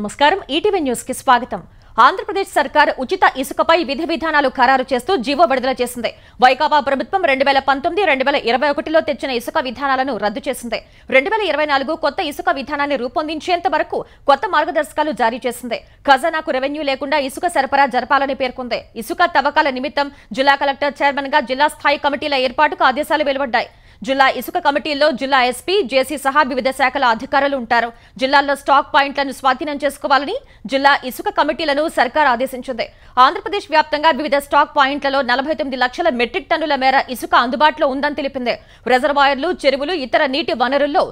నమస్కారం ETV news కి స్వాగతం. ఆంధ్రప్రదేశ్ సర్కార్ ఉచిత ఇసుకపై విధి విధానాలు ఖరారు చేస్తూ జీవో విడుదల చేసింది. వైకాపా ప్రభుత్వం 2019-2021లో తెచ్చిన ఇసుక విధానాలను రద్దు చేసింది. 2024 కొత్త ఇసుక విధానాన్ని రూపొందించేంత వరకు కొత్త మార్గదర్శకాలు జారీ చేసింది. ఖజానాకు రెవెన్యూ లేకుండా ఇసుక సరఫరా జరపాలని పేర్కొంది. ఇసుక తవ్వకాల నిమిత్తం జిల్లా కలెక్టర్ చైర్మన్ గా జిల్లా స్థాయి కమిటీల ఏర్పాటుకు ఆదేశాలు వెలువడ్డాయి. జిల్లా ఇసుక కమిటీల్లో జిల్లా ఎస్పీ, జేసీ సహా వివిధ శాఖల అధికారులు ఉంటారు. జిల్లాల్లో స్టాక్ పాయింట్లను స్వాధీనం చేసుకోవాలని జిల్లా ఇసుక కమిటీలను సర్కార్ ఆదేశించింది. ఆంధ్రప్రదేశ్ వ్యాప్తంగా వివిధ స్టాక్ పాయింట్లలో 49 లక్షల మెట్రిక్ టన్నుల మేర ఇసుక అందుబాటులో ఉందని తెలిపింది. రిజర్వాయర్లు, చెరువులు, ఇతర నీటి వనరుల్లో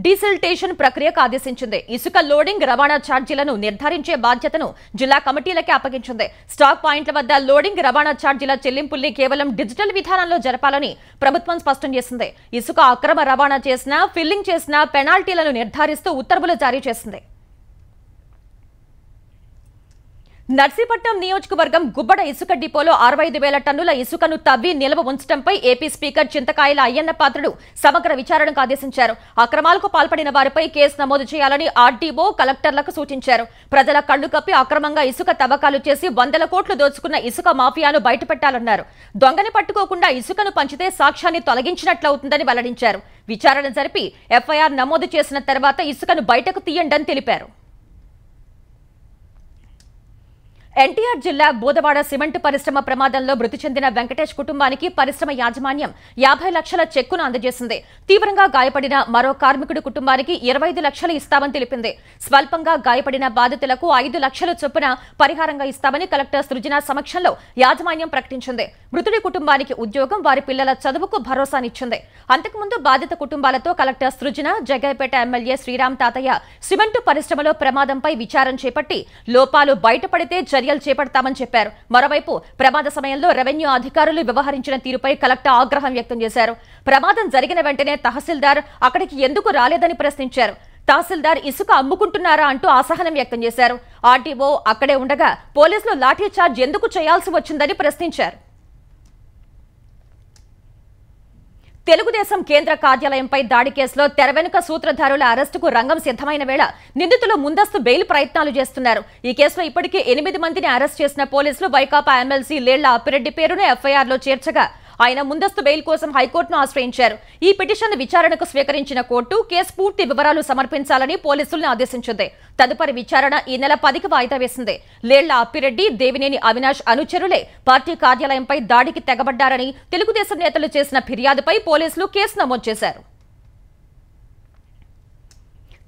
డీసిల్టేషన్ ప్రక్రియకు ఆదేశించింది. ఇసుక లోడింగ్, రవాణా ఛార్జీలను నిర్ధారించే బాధ్యతను జిల్లా కమిటీలకే అప్పగించింది. స్టాక్ పాయింట్ల వద్ద లోడింగ్, రవాణా ఛార్జీల చెల్లింపుల్ని కేవలం డిజిటల్ విధానంలో జరపాలని ప్రభుత్వం స్పష్టం చేసింది. ఇసుక అక్రమ రవాణా చేసినా, ఫిల్లింగ్ చేసినా పెనాల్టీలను నిర్ధారిస్తూ ఉత్తర్వులు జారీ చేసింది. నర్సీపట్నం నియోజకవర్గం గుబ్బడ ఇసుక డిపోలో 65,000 టన్నుల ఇసుకను తవ్వి నిల్వ ఉంచడంపై ఏపీ స్పీకర్ చింతకాయల అయ్యన్న పాత్రుడు సమగ్ర విచారణకు ఆదేశించారు. అక్రమాలకు పాల్పడిన వారిపై కేసు నమోదు చేయాలని ఆర్డీఓ, కలెక్టర్లకు సూచించారు. ప్రజల కళ్లు కప్పి అక్రమంగా ఇసుక తవ్వకాలు చేసి 100 కోట్లు దోచుకున్న ఇసుక మాఫియాను బయటపెట్టాలన్నారు. దొంగని పట్టుకోకుండా ఇసుకను పంచితే సాక్ష్యాన్ని తొలగించినట్లవుతుందని వెల్లడించారు. విచారణ జరిపి ఎఫ్ఐఆర్ నమోదు చేసిన తర్వాత ఇసుకను బయటకు తీయండని తెలిపారు. ఎన్టీఆర్ జిల్లా బోదవాడ సిమెంట్ పరిశ్రమ ప్రమాదంలో మృతి చెందిన వెంకటేష్ కుటుంబానికి పరిశ్రమ యాజమాన్యం 50 లక్షల చెక్కును అందజేసింది. తీవ్రంగా గాయపడిన మరో కార్మికుడి కుటుంబానికి 25 లక్షలు ఇస్తామని తెలిపింది. స్వల్పంగా గాయపడిన బాధితులకు 5 లక్షల చొప్పున పరిహారంగా ఇస్తామని కలెక్టర్ సృజన సమక్షంలో యాజమాన్యం ప్రకటించింది. మృతుడి కుటుంబానికి ఉద్యోగం, వారి పిల్లల చదువుకు భరోసానిచ్చింది. అంతకుముందు బాధిత కుటుంబాలతో కలెక్టర్ సృజన, జగ్గయ్యపేట ఎమ్మెల్యే శ్రీరామ్ తాతయ్య సిమెంటు పరిశ్రమలో ప్రమాదంపై విచారణ చేపట్టి లోపాలు బయటపడితే చర్యలు చేపడతామని చెప్పారు. మరోవైపు ప్రమాద సమయంలో రెవెన్యూ అధికారులు వ్యవహరించిన తీరుపై కలెక్టర్ ఆగ్రహం వ్యక్తం చేశారు. ప్రమాదం జరిగిన వెంటనే తహసీల్దార్ అక్కడికి ఎందుకు రాలేదని ప్రశ్నించారు. తహసీల్దార్ ఇసుక అమ్ముకుంటున్నారా అంటూ అసహనం వ్యక్తం చేశారు. ఆర్టీఓ అక్కడే ఉండగా పోలీసులు లాఠీ చార్జ్ ఎందుకు చేయాల్సి వచ్చిందని ప్రశ్నించారు. తెలుగుదేశం కేంద్ర కార్యాలయంపై దాడి కేసులో తెర వెనుక సూత్రధారుల అరెస్టుకు రంగం సిద్ధమైన వేళ నిందితులు ముందస్తు బెయిల్ ప్రయత్నాలు చేస్తున్నారు. ఈ కేసులో ఇప్పటికే 8 మందిని అరెస్ట్ చేసిన పోలీసులు వైకాపా ఎమ్మెల్సీ లేళ్ల అప్పిరెడ్డి పేరును ఎఫ్ఐఆర్లో చేర్చగా ఆయన ముందస్తు బెయిల్ కోసం హైకోర్టును ఆశ్రయించారు. ఈ పిటిషన్ విచారణకు స్వీకరించిన కోర్టు కేసు పూర్తి వివరాలు సమర్పించాలని పోలీసులను ఆదేశించింది. తదుపరి విచారణ ఈ నెల 10కి వాయిదా వేసింది. లేళ్ల అప్పిరెడ్డి, దేవినేని అవినాష్ అనుచరులే పార్టీ కార్యాలయంపై దాడికి తెగబడ్డారని తెలుగుదేశం నేతలు చేసిన ఫిర్యాదుపై పోలీసులు కేసు నమోదు చేశారు.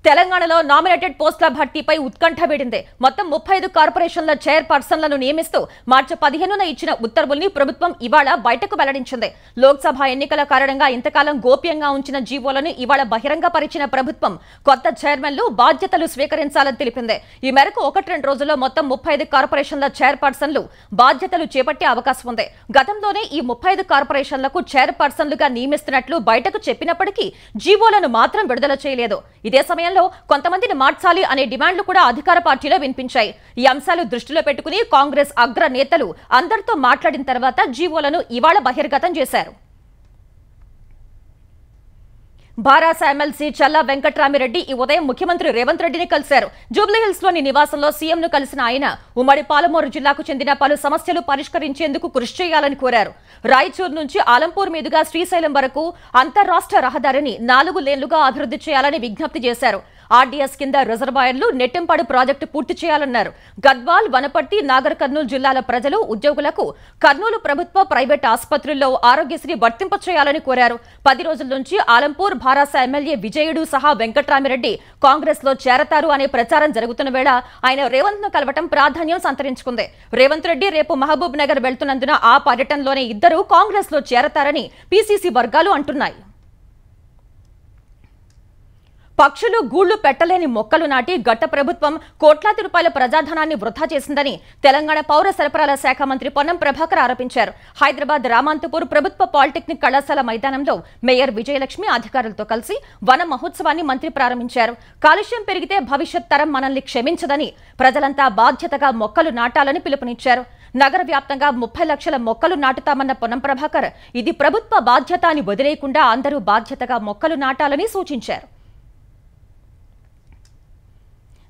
తెలంగాణలో నామినేటెడ్ పోస్టుల భర్తీపై ఉత్కంఠ వీడింది. మొత్తం 35 కార్పొరేషన్ల చైర్పర్సన్లను నియమిస్తూ మార్చి 15న ఇచ్చిన ఉత్తర్వుల్ని ప్రభుత్వం ఇవాళ బయటకు వెల్లడించింది. లోక్సభ ఎన్నికల కారణంగా ఇంతకాలం గోప్యంగా ఉంచిన జీవోలను ఇవాళ బహిరంగపరిచిన ప్రభుత్వం కొత్త చైర్మన్లు బాధ్యతలు స్వీకరించాలని తెలిపింది. ఈ మేరకు 1-2 రోజుల్లో మొత్తం 35 కార్పొరేషన్ల చైర్పర్సన్లు బాధ్యతలు చేపట్టే అవకాశం ఉంది. గతంలోనే ఈ 35 కార్పొరేషన్లకు చైర్పర్సన్లుగా నియమిస్తున్నట్లు బయటకు చెప్పినప్పటికీ జీవోలను మాత్రం విడుదల చేయలేదు. ఇదే సమయంలో కొంతమందిని మార్చాలి అనే డిమాండ్లు కూడా అధికార పార్టీలో వినిపించాయి. ఈ అంశాలు దృష్టిలో పెట్టుకుని కాంగ్రెస్ అగ్ర నేతలు అందరితో మాట్లాడిన తర్వాత జీవోలను ఇవాళ బహిర్గతం చేశారు. బారాస ఎమ్మెల్సీ చల్లా వెంకట్రామిరెడ్డి ఈ ఉదయం ముఖ్యమంత్రి రేవంత్ రెడ్డిని కలిశారు. జూబ్లీహిల్స్ లోని నివాసంలో సీఎంను కలిసిన ఆయన ఉమ్మడి పాలమూరు జిల్లాకు చెందిన పలు సమస్యలు పరిష్కరించేందుకు కృషి చేయాలని కోరారు. రాయచూరు నుంచి ఆలంపూర్ మీదుగా శ్రీశైలం వరకు అంతర్రాష్ట్ర రహదారిని 4 లేన్లుగా అభివృద్ధి చేయాలని విజ్ఞప్తి చేశారు. ఆర్డీఎస్ కింద రిజర్వాయర్లు, నెట్టెంపాడు ప్రాజెక్టు పూర్తి చేయాలన్నారు. గద్వాల్, వనపర్తి, నాగర్ కర్నూలు జిల్లాల ప్రజలు, ఉద్యోగులకు కర్నూలు ప్రభుత్వ, ప్రైవేట్ ఆసుపత్రుల్లో ఆరోగ్యశ్రీ వర్తింప చేయాలని కోరారు. 10 రోజుల నుంచి ఆలంపూర్, బారాస ఎమ్మెల్యే విజయుడు సహా వెంకట్రామిరెడ్డి కాంగ్రెస్ లో చేరతారు అనే ప్రచారం జరుగుతున్న వేళ ఆయన రేవంత్ ను కలవటం ప్రాధాన్యం సంతరించుకుంది. రేవంత్ రెడ్డి రేపు మహబూబ్ నగర్ వెళ్తున్నందున ఆ పర్యటనలోనే ఇద్దరు కాంగ్రెస్ లో చేరతారని పీసీసీ వర్గాలు అంటున్నాయి. పక్షులు గూళ్లు పెట్టలేని మొక్కలు నాటి గట్ట ప్రభుత్వం కోట్లాది రూపాయల ప్రజాధనాన్ని వృధా చేసిందని తెలంగాణ పౌర సరఫరాల శాఖ మంత్రి పొన్నం ప్రభాకర్ ఆరోపించారు. హైదరాబాద్ రామంతపూర్ ప్రభుత్వ పాలిటెక్నిక్ కళాశాల మైదానంలో మేయర్ విజయలక్ష్మి అధికారులతో కలిసి వన మహోత్సవాన్ని మంత్రి ప్రారంభించారు. కాలుష్యం పెరిగితే భవిష్యత్ తరం మనల్ని క్షమించదని, ప్రజలంతా బాధ్యతగా మొక్కలు నాటాలని పిలుపునిచ్చారు. నగర వ్యాప్తంగా 30 లక్షల మొక్కలు నాటుతామన్న పొన్నం ప్రభాకర్ ఇది ప్రభుత్వ బాధ్యత అని వదిలేయకుండా అందరూ బాధ్యతగా మొక్కలు నాటాలని సూచించారు.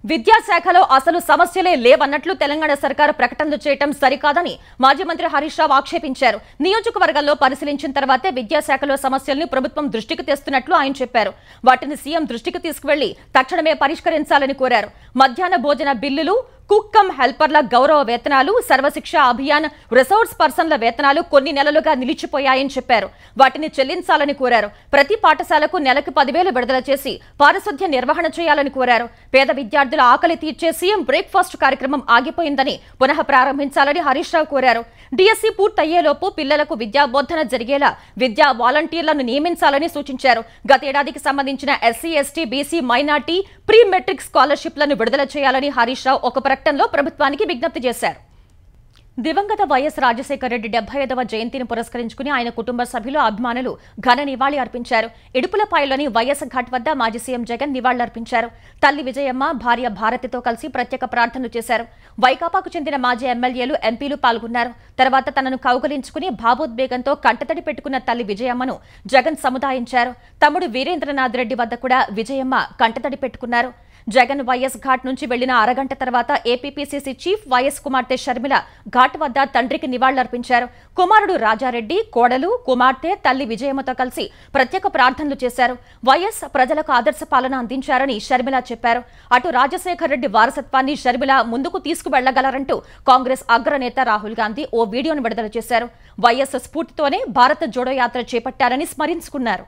విద్యాశాఖలో అసలు సమస్యలే లేవన్నట్లు తెలంగాణ సర్కారు ప్రకటనలు చేయటం సరికాదని మాజీ మంత్రి హరీష్ రావు ఆక్షేపించారు. నియోజకవర్గాల్లో పరిశీలించిన తర్వాతే విద్యాశాఖలో సమస్యలను ప్రభుత్వం దృష్టికి తెస్తున్నట్లు ఆయన చెప్పారు. వాటిని సీఎం దృష్టికి తీసుకువెళ్లి తక్షణమే పరిష్కరించాలని కోరారు. మధ్యాహ్న భోజన బిల్లులు, కుక్ కమ్ హెల్పర్ల గౌరవ వేతనాలు, సర్వశిక్ష అభియాన్ రిసోర్స్ పర్సన్ల వేతనాలు కొన్ని నెలలుగా నిలిచిపోయాయని చెప్పారు. వాటిని చెల్లించాలని కోరారు. ప్రతి పాఠశాలకు నెలకు 10,000 విడుదల చేసి పారిశుద్ధ్య నిర్వహణ చేయాలని కోరారు. పేద విద్యార్థుల ఆకలి తీర్చే సీఎం బ్రేక్ఫాస్ట్ కార్యక్రమం ఆగిపోయిందని పునః ప్రారంభించాలని హరీష్ రావు కోరారు. డిఎస్సీ పూర్తయ్యేలోపు పిల్లలకు విద్యా బోధన జరిగేలా విద్యా వాలంటీర్లను నియమించాలని సూచించారు. గతేడాదికి సంబంధించిన SC, ST, BC, minority pre matric స్కాలర్షిప్లను విడుదల చేయాలని హరీష్ రావు ఒక ప్రకటనలో ప్రభుత్వానికి విజ్ఞప్తి చేశారు. దివంగత వైఎస్ రాజశేఖర రెడ్డి 75వ జయంతిని పురస్కరించుకుని ఆయన కుటుంబ సభ్యులు, అభిమానులు ఘన నివాళి అర్పించారు. ఇడుపులపాయలోని వైఎస్ ఘాట్ వద్ద మాజీ సీఎం జగన్ నివాళులర్పించారు. తల్లి విజయమ్మ, భార్య భారతితో కలిసి ప్రత్యేక ప్రార్థనలు చేశారు. వైకాపాకు చెందిన మాజీ ఎమ్మెల్యేలు, ఎంపీలు పాల్గొన్నారు. తర్వాత తనను కౌగలించుకుని భావోద్వేగంతో కంటతడి పెట్టుకున్న తల్లి విజయమ్మను జగన్ సముదాయించారు. తమ్ముడు వీరేంద్రనాథ్ రెడ్డి వద్ద కూడా విజయమ్మ కంటతడి పెట్టుకున్నారు. జగన్ వైఎస్ ఘాట్ నుంచి వెళ్లిన అరగంట తర్వాత ఏపీపీసీసీ చీఫ్ వైఎస్ కుమార్తె షర్మిల ఘాట్ వద్ద తండ్రికి నివాళులర్పించారు. కుమారుడు రాజారెడ్డి, కోడలు, కుమార్తె, తల్లి విజయమ్మతో కలిసి ప్రత్యేక ప్రార్థనలు చేశారు. వైఎస్ ప్రజలకు ఆదర్శ పాలన అందించారని షర్మిల చెప్పారు. అటు రాజశేఖర్ రెడ్డి వారసత్వాన్ని షర్మిల ముందుకు తీసుకువెళ్లగలరంటూ కాంగ్రెస్ అగ్రనేత రాహుల్ గాంధీ ఓ వీడియోను విడుదల చేశారు. వైఎస్ స్ఫూర్తితోనే భారత జోడో యాత్ర చేపట్టారని స్మరించుకున్నారు.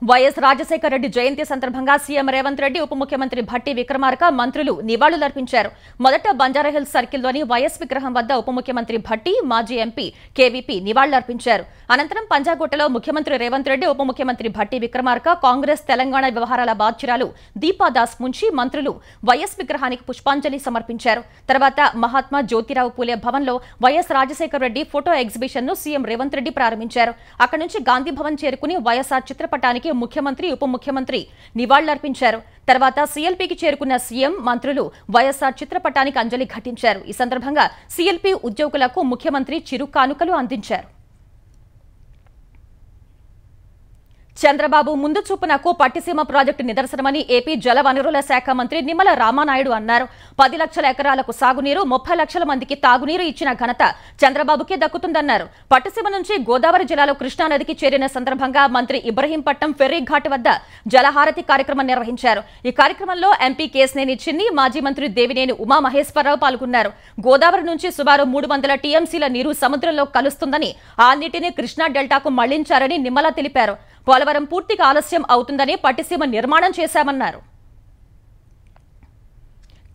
వైఎస్ రాజశేఖర రెడ్డి జయంతి సందర్భంగా సీఎం రేవంత్ రెడ్డి, ఉప ముఖ్యమంత్రి భట్టి విక్రమార్క, మంత్రులు నివాళులర్పించారు. మొదట బంజారాహిల్స్ సర్కిల్లోని వైఎస్ విగ్రహం వద్ద ఉప ముఖ్యమంత్రి భట్టి, మాజీ ఎంపీ కేవీపీ నివాళులర్పించారు. అనంతరం పంజాగుట్టలో ముఖ్యమంత్రి రేవంత్ రెడ్డి, ఉప ముఖ్యమంత్రి భట్టి విక్రమార్క, కాంగ్రెస్ తెలంగాణ వ్యవహారాల బాధ్యురాలు దీపాదాస్ ముంచి మంత్రులు వైఎస్ విగ్రహానికి పుష్పాంజలి సమర్పించారు. తర్వాత మహాత్మా జ్యోతిరావు పూలే భవన్లో YS Rajasekhara Reddy photo exhibition ను సీఎం రేవంత్ రెడ్డి ప్రారంభించారు. అక్కడి నుంచి గాంధీ భవన్ చేరుకుని వైఎస్ఆర్ చిత్రపటానికి ముఖ్యమంత్రి, ఉప ముఖ్యమంత్రి నివాళులర్పించారు. తర్వాత సీఎల్పీకి చేరుకున్న సీఎం, మంత్రులు వైఎస్ఆర్ చిత్రపటానికి అంజలి ఘటించారు. ఈ సందర్భంగా సీఎల్పీ ఉద్యోగులకు ముఖ్యమంత్రి చిరు కానుకలు అందించారు. చంద్రబాబు ముందు చూపునకు పట్టిసీమ ప్రాజెక్టు నిదర్శనమని ఏపీ జలవనరుల శాఖ మంత్రి నిమ్మల రామానాయుడు అన్నారు. 10 లక్షల ఎకరాలకు సాగునీరు, 30 లక్షల మందికి తాగునీరు ఇచ్చిన ఘనత చంద్రబాబుకే దక్కుతుందన్నారు. పట్టిసీమ నుంచి గోదావరి జిల్లాలో కృష్ణానదికి చేరిన సందర్భంగా మంత్రి ఇబ్రహీంపట్నం ఫెర్రీ ఘాట్ వద్ద జలహారతి కార్యక్రమం నిర్వహించారు. ఈ కార్యక్రమంలో ఎంపీ కేశినేని చిన్ని, మాజీ మంత్రి దేవినేని ఉమామహేశ్వరరావు పాల్గొన్నారు. గోదావరి నుంచి సుమారు 300 టీఎంసీల నీరు సముద్రంలో కలుస్తుందని, ఆ నీటిని కృష్ణా డెల్టాకు మళ్లించారని నిమ్మల తెలిపారు. పోలవరం పూర్తిగా ఆలస్యం అవుతుందని పట్టిసీమ నిర్మాణం చేశామన్నారు.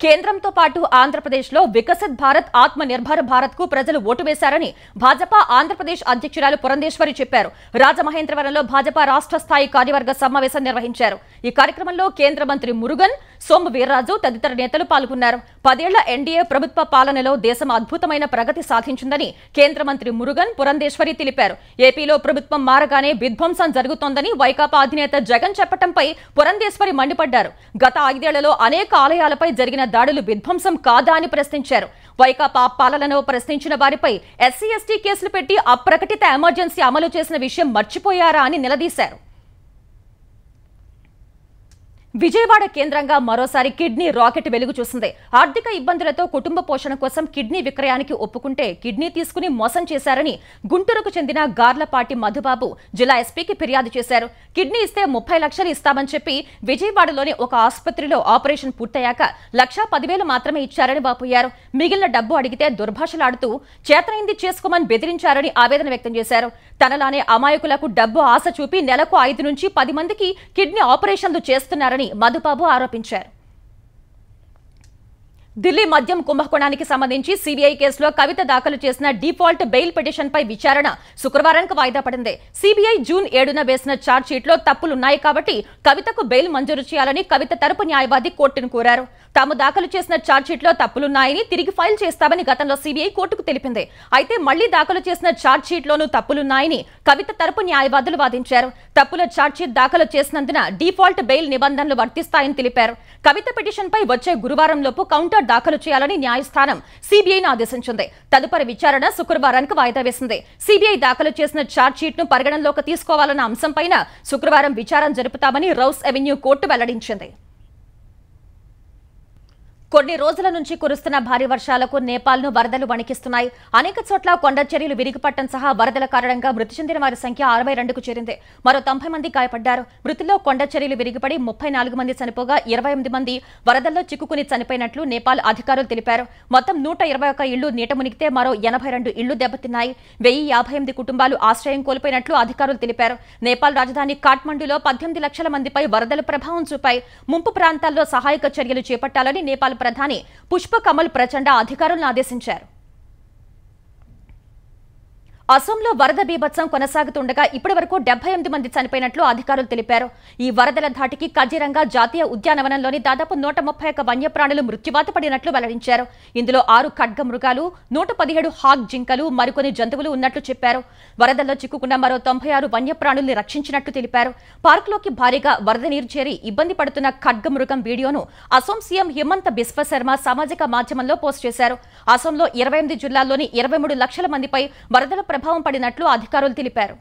కేంద్రంతో పాటు ఆంధ్రప్రదేశ్లో వికసిత్ భారత్, ఆత్మ నిర్భర్ భారత్ కు ప్రజలు ఓటు వేశారని భాజపా ఆంధ్రప్రదేశ్ అధ్యక్షురాలు పురంధేశ్వరి చెప్పారు. రాజమహేంద్రవరంలో భాజపా రాష్ట్ర స్థాయి కార్యవర్గ సమావేశం నిర్వహించారు. ఈ కార్యక్రమంలో కేంద్ర మంత్రి మురుగన్, సోము వీర్రాజు తదితర నేతలు పాల్గొన్నారు. 10 ఏళ్ల ఎన్డీఏ ప్రభుత్వ పాలనలో దేశం అద్భుతమైన ప్రగతి సాధించిందని కేంద్ర మంత్రి మురుగన్, పురంధేశ్వరి తెలిపారు. ఏపీలో ప్రభుత్వం మారగానే విధ్వంసం జరుగుతోందని వైకాపా అధినేత జగన్ చెప్పడంపై పురంధేశ్వరి మండిపడ్డారు. గత 5 ఏళ్లలో అనేక ఆలయాలపై జరిగిన దాడులు విధ్వంసం కాదా అని ప్రశ్నించారు. వైకాపా పాలనను ప్రశ్నించిన వారిపై ఎస్సీ, ఎస్టీ కేసులు పెట్టి అప్రకటిత ఎమర్జెన్సీ అమలు చేసిన విషయం మర్చిపోయారా అని నిలదీశారు. విజయవాడ కేంద్రంగా మరోసారి కిడ్నీ రాకెట్ వెలుగు చూసింది. ఆర్థిక ఇబ్బందులతో కుటుంబ పోషణ కోసం కిడ్నీ విక్రయానికి ఒప్పుకుంటే కిడ్నీ తీసుకుని మోసం చేశారని గుంటూరుకు చెందిన గార్లపాటి మధుబాబు జిల్లా ఎస్పీకి ఫిర్యాదు చేశారు. కిడ్నీ ఇస్తే 30 లక్షలు ఇస్తామని చెప్పి విజయవాడలోని ఒక ఆసుపత్రిలో ఆపరేషన్ పూర్తయ్యాక 1,10,000 మాత్రమే ఇచ్చారని వాపోయారు. మిగిలిన డబ్బు అడిగితే దుర్భాషలాడుతూ చేతనైంది చేసుకోమని బెదిరించారని ఆవేదన వ్యక్తం చేశారు. తనలానే అమాయకులకు డబ్బు ఆశ చూపి నెలకు 5 నుంచి 10 మందికి కిడ్నీ ఆపరేషన్లు చేస్తున్నారని మధుబాబు ఆరోపించారు. ఢిల్లీ మద్యం కుంభకోణానికి సంబంధించి సీబీఐ కేసులో కవిత దాఖలు చేసిన డిఫాల్ట్ బెయిల్ పిటిషన్పై విచారణ శుక్రవారానికి వాయిదా పడింది. సీబీఐ జూన్ 7న వేసిన ఛార్జ్షీట్లో తప్పులున్నాయి కాబట్టి కవితకు బెయిల్ మంజూరు చేయాలని కవిత తరపు న్యాయవాది కోర్టును కోరారు. తాము దాఖలు చేసిన ఛార్జ్షీట్లో తప్పులున్నాయని తిరిగి ఫైల్ చేస్తామని గతంలో సీబీఐ కోర్టుకు తెలిపింది. అయితే మళ్లీ దాఖలు చేసిన ఛార్జ్షీట్లోనూ తప్పులున్నాయని కవిత తరపు న్యాయవాదులు వాదించారు. తప్పుల ఛార్జ్షీట్ దాఖలు చేసినందున డిఫాల్ట్ బెయిల్ నిబంధనలు వర్తిస్తాయని తెలిపారు. కవిత పిటిషన్పై వచ్చే గురువారంలోపు కౌంటర్ ఎఫ్ఐఆర్ దాఖలు చేయాలని న్యాయస్థానం సిబిఐని ఆదేశించింది. తదుపరి విచారణ శుక్రవారానికి వాయిదా వేసింది. సిబిఐ దాఖలు చేసిన ఛార్జ్షీట్ ను పరిగణనలోకి తీసుకోవాలన్న అంశంపైన శుక్రవారం విచారణ జరుపుతామని రౌస్ అవెన్యూ కోర్టు వెల్లడించింది. కొన్ని రోజుల నుంచి కురుస్తున్న భారీ వర్షాలకు నేపాల్ను వరదలు వణికిస్తున్నాయి. అనేక చోట్ల కొండ చర్యలు విరిగిపట్టడం సహా వరదల కారణంగా మృతి చెందిన వారి సంఖ్య 62కు చేరింది. మరో 90 మంది గాయపడ్డారు. మృతుల్లో కొండ చర్యలు విరిగిపడి 34 మంది చనిపోగా 28 మంది వరదల్లో చిక్కుకుని చనిపోయినట్లు నేపాల్ అధికారులు తెలిపారు. మొత్తం 121 ఇళ్లు నీట మునిగితే మరో 82 ఇళ్లు దెబ్బతిన్నాయి. 1058 కుటుంబాలు ఆశ్రయం కోల్పోయినట్లు అధికారులు తెలిపారు. నేపాల్ రాజధాని కాఠ్మండూలో 18 లక్షల మందిపై వరదల ప్రభావం చూపాయి. ముంపు ప్రాంతాల్లో సహాయక చర్యలు చేపట్టాలని నేపాల్ ప్రధాని పుష్ప కమల్ ప్రచండ అధికారులను ఆదేశించారు. అసోంలో వరద బీభత్సం కొనసాగుతుండగా ఇప్పటి వరకు 78 మంది చనిపోయినట్లు అధికారులు తెలిపారు. ఈ వరదల ధాటికి కజిరంగా జాతీయ ఉద్యానవనంలోని దాదాపు 131 వన్యప్రాణులు మృత్యువాత పడినట్లు వెల్లడించారు. ఇందులో 6 ఖడ్గ మృగాలు, 117 హాగ్ జింకలు, మరికొన్ని జంతువులు ఉన్నట్లు చెప్పారు. వరదల్లో చిక్కుకున్న మరో 96 వన్యప్రాణుల్ని రక్షించినట్లు తెలిపారు. పార్కులోకి భారీగా వరద నీరు చేరి ఇబ్బంది పడుతున్న ఖడ్గ మృగం వీడియోను అసోం సీఎం హిమంత బిస్వ శర్మ సామాజిక మాధ్యమంలో పోస్ట్ చేశారు. అసోంలో 28 జిల్లాల్లోని 23 లక్షల మందిపై వరదల ప్రభావం పడినట్లు అధికారులు తెలిపారు.